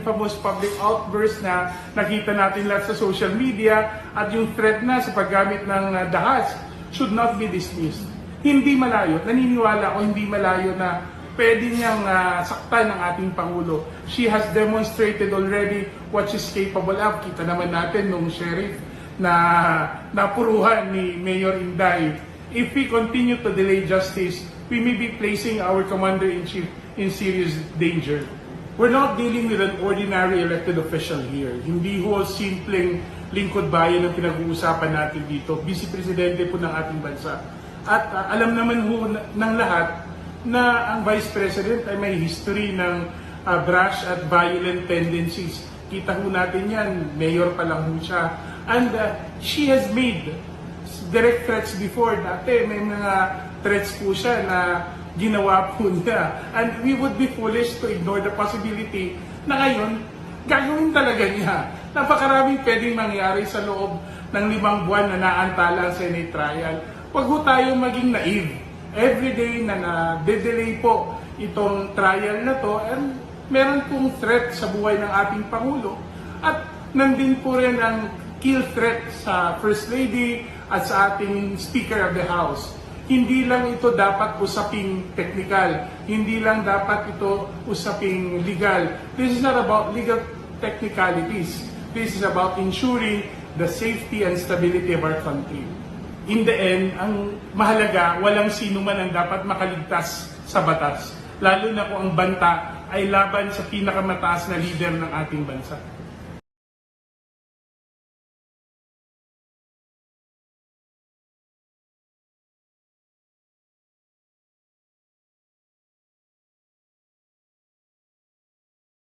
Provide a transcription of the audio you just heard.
infamous public outburst na nakita natin lahat sa social media at yung threat na sa paggamit ng dahas should not be dismissed. Hindi malayo, naniniwala ko hindi malayo na pwede niyang saktan ng ating Pangulo. She has demonstrated already what she's capable of. Kita naman natin nung sheriff na napuruhan ni Mayor Inday. If we continue to delay justice, we may be placing our Commander-in-Chief in serious danger. We're not dealing with an ordinary elected official here. Hindi ho simpleng lingkod bayan ang pinag-uusapan natin dito. Vice Presidente po ng ating bansa. At alam naman ho ng lahat na ang Vice President ay may history ng brash at violent tendencies. Kita ho natin yan, mayor pa lang ho siya. And she has made direct threats before. Dati may mga threats po siya na ginawa po niya. And we would be foolish to ignore the possibility na ngayon, gagawin talaga niya. Napakaraming pwedeng mangyari sa loob ng 5 buwan na naantala ang Senate trial. Huwag ho tayong maging naive. Every day na na-delay po itong trial na to, and meron pong threat sa buhay ng ating Pangulo. At nandin po rin ang kill threat sa First Lady at sa ating Speaker of the House. Hindi lang ito dapat usaping technical, hindi lang dapat ito usaping legal. This is not about legal technicalities. This is about ensuring the safety and stability of our country. In the end, ang mahalaga, walang sino man ang dapat makaligtas sa batas. Lalo na kung ang banta ay laban sa pinakamataas na leader ng ating bansa.